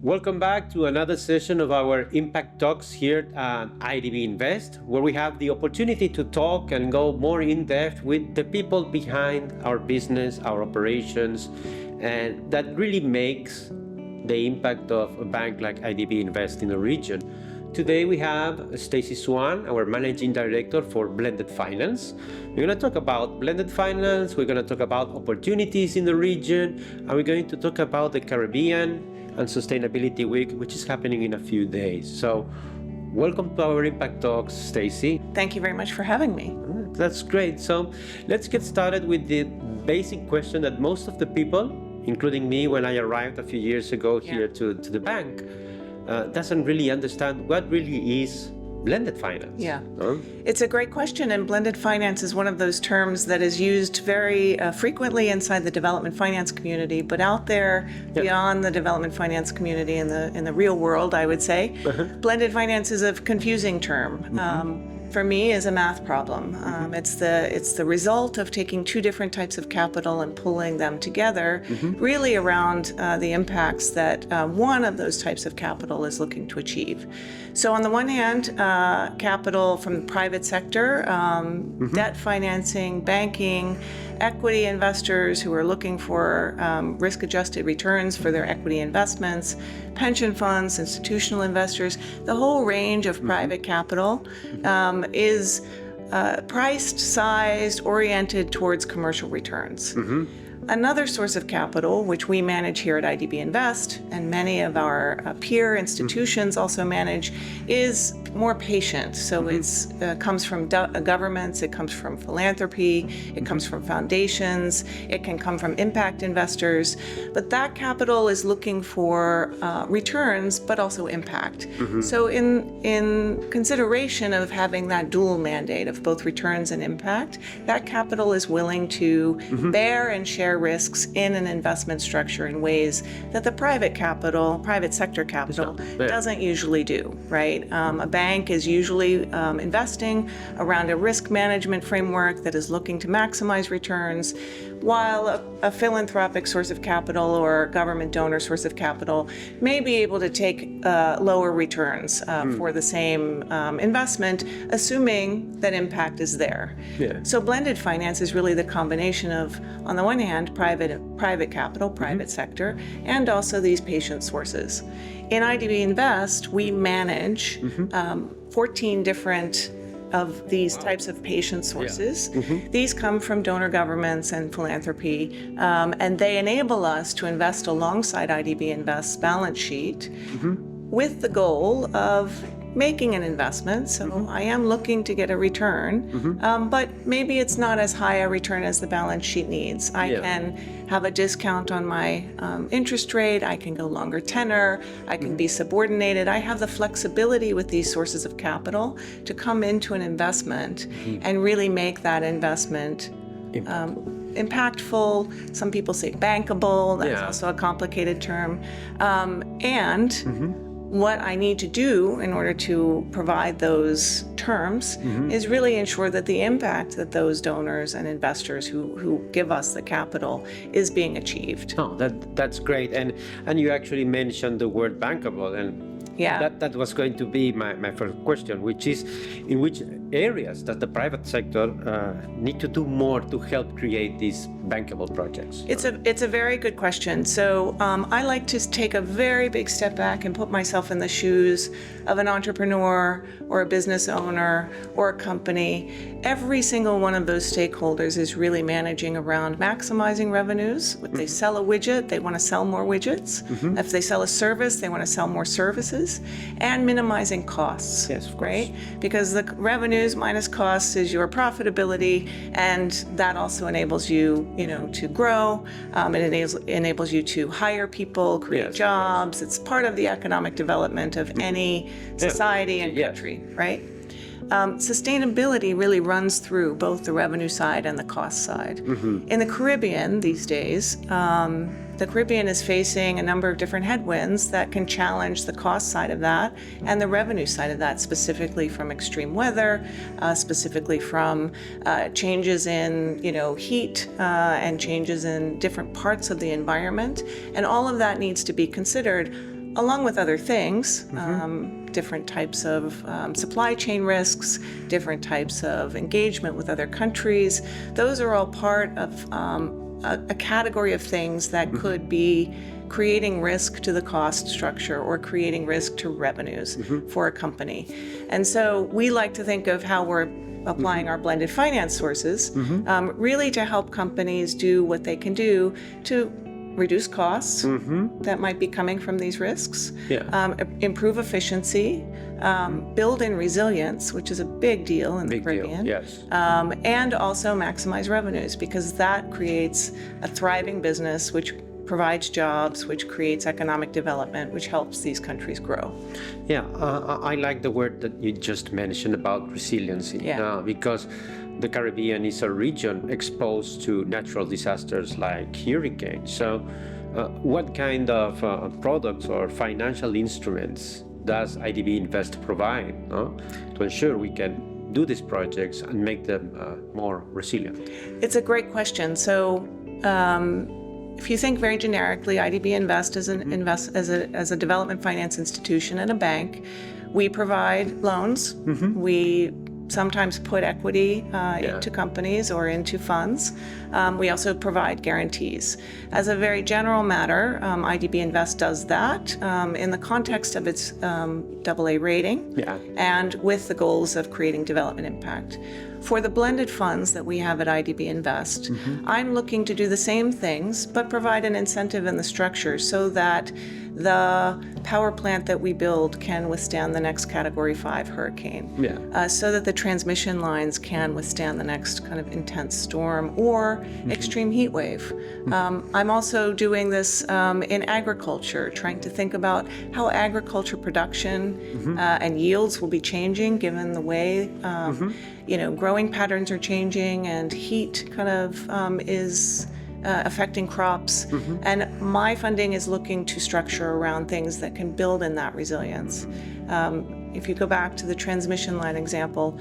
Welcome back to another session of our Impact Talks here at IDB Invest, where we have the opportunity to talk and go more in depth with the people behind our business, our operations, and that really makes the impact of a bank like IDB Invest in the region. Today we have Stacy Swann, our Managing Director for Blended Finance. We're going to talk about blended finance, we're going to talk about opportunities in the region, and we're going to talk about the Caribbean and Sustainability Week, which is happening in a few days. So welcome to our Impact Talks, Stacy. Thank you very much for having me. That's great. So let's get started with the basic question that most of the people, including me when I arrived a few years ago here to the bank, doesn't really understand what really is blended finance. Yeah, it's a great question, and blended finance is one of those terms that is used very frequently inside the development finance community, but out there beyond the development finance community in the real world, I would say, blended finance is a confusing term. For me, is a math problem. It's the result of taking two different types of capital and pulling them together, really around the impacts that one of those types of capital is looking to achieve. So on the one hand, capital from the private sector, debt financing, banking, equity investors who are looking for risk-adjusted returns for their equity investments, pension funds, institutional investors, the whole range of private capital is priced, sized, oriented towards commercial returns. Another source of capital, which we manage here at IDB Invest, and many of our peer institutions also manage, is more patient. So it's comes from governments, it comes from philanthropy, it comes from foundations, it can come from impact investors. But that capital is looking for returns, but also impact. So in consideration of having that dual mandate of both returns and impact, that capital is willing to bear and share risks in an investment structure in ways that the private sector capital doesn't usually do, right? A bank is usually investing around a risk management framework that is looking to maximize returns, while a philanthropic source of capital or a government donor source of capital may be able to take lower returns for the same investment, assuming that impact is there. So blended finance is really the combination of, on the one hand, private capital, private sector, and also these patient sources. In IDB Invest, we manage 14 different of these types of patient sources. These come from donor governments and philanthropy, and they enable us to invest alongside IDB Invest's balance sheet with the goal of making an investment. So I am looking to get a return, but maybe it's not as high a return as the balance sheet needs. I can have a discount on my interest rate, I can go longer tenor, I can be subordinated. I have the flexibility with these sources of capital to come into an investment and really make that investment impactful. Some people say bankable, that's also a complicated term. What I need to do in order to provide those terms is really ensure that the impact that those donors and investors who give us the capital is being achieved. Oh, that's great. And you actually mentioned the word bankable, and that was going to be my first question, which is, in which areas does the private sector need to do more to help create these bankable projects? It's a very good question. So I like to take a very big step back and put myself in the shoes of an entrepreneur or a business owner or a company. Every single one of those stakeholders is really managing around maximizing revenues. If they sell a widget, they want to sell more widgets. If they sell a service, they want to sell more services, and minimizing costs. Yes, of course. Right? Because the revenues minus costs is your profitability, and that also enables you, to grow. It enables you to hire people, create jobs. It's part of the economic development of any society and country, right? Sustainability really runs through both the revenue side and the cost side. In the Caribbean these days, the Caribbean is facing a number of different headwinds that can challenge the cost side of that and the revenue side of that, specifically from extreme weather, specifically from changes in heat and changes in different parts of the environment. And all of that needs to be considered along with other things, different types of supply chain risks, different types of engagement with other countries. Those are all part of a category of things that could be creating risk to the cost structure or creating risk to revenues for a company. And so we like to think of how we're applying our blended finance sources really to help companies do what they can do to reduce costs that might be coming from these risks, improve efficiency, build in resilience, which is a big deal in the Caribbean, and also maximize revenues, because that creates a thriving business which provides jobs, which creates economic development, which helps these countries grow. I like the word that you just mentioned about resiliency, because the Caribbean is a region exposed to natural disasters like hurricanes. So what kind of products or financial instruments does IDB Invest provide to ensure we can do these projects and make them more resilient? It's a great question. So if you think very generically, IDB Invest is as a development finance institution and a bank. We provide loans. We sometimes put equity into companies or into funds. We also provide guarantees. As a very general matter, IDB Invest does that in the context of its AA rating and with the goals of creating development impact. For the blended funds that we have at IDB Invest, I'm looking to do the same things, but provide an incentive in the structure so that the power plant that we build can withstand the next Category 5 hurricane, so that the transmission lines can withstand the next kind of intense storm or extreme heat wave. I'm also doing this in agriculture, trying to think about how agriculture production and yields will be changing given the way growing patterns are changing and heat kind of is affecting crops. And my funding is looking to structure around things that can build in that resilience. If you go back to the transmission line example,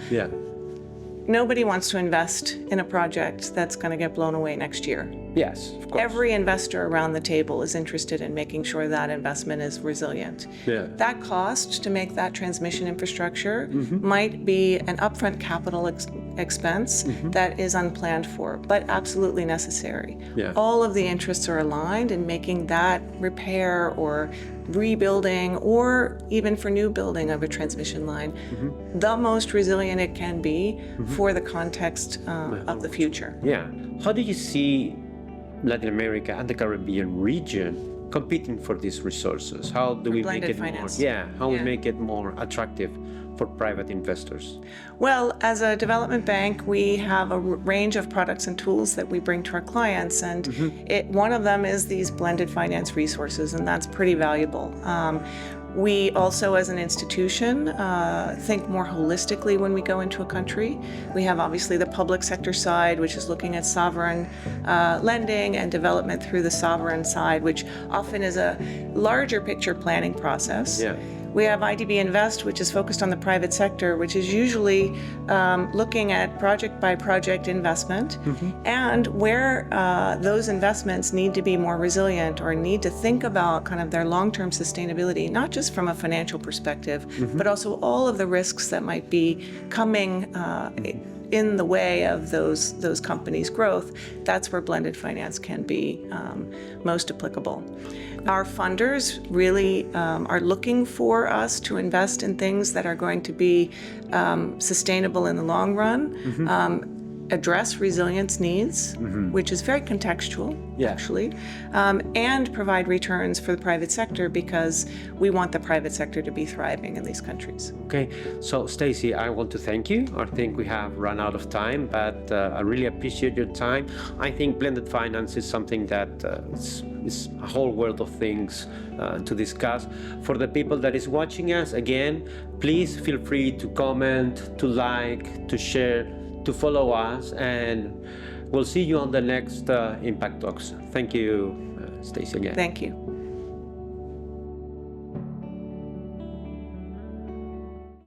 nobody wants to invest in a project that's going to get blown away next year. Yes, of course. Every investor around the table is interested in making sure that investment is resilient. That cost to make that transmission infrastructure might be an upfront capital expense that is unplanned for, but absolutely necessary. All of the interests are aligned in making that repair or rebuilding, or even for new building of a transmission line, the most resilient it can be for the context of the future. How do you see Latin America and the Caribbean region competing for these resources? How do we make it more? We make it more attractive for private investors? Well, as a development bank, we have a range of products and tools that we bring to our clients, and one of them is these blended finance resources, and that's pretty valuable. We also, as an institution, think more holistically when we go into a country. We have obviously the public sector side, which is looking at sovereign lending and development through the sovereign side, which often is a larger picture planning process. We have IDB Invest, which is focused on the private sector, which is usually looking at project by project investment and where those investments need to be more resilient or need to think about kind of their long-term sustainability, not just from a financial perspective, but also all of the risks that might be coming in the way of those companies' growth. That's where blended finance can be most applicable. Our funders really are looking for us to invest in things that are going to be sustainable in the long run, address resilience needs, which is very contextual, actually, and provide returns for the private sector, because we want the private sector to be thriving in these countries. Okay, so Stacy, I want to thank you. I think we have run out of time, but I really appreciate your time. I think blended finance is something that is a whole world of things to discuss. For the people that is watching us, again, please feel free to comment, to like, to share, to follow us, and we'll see you on the next Impact Talks. Thank you, Stacy, again. Thank you.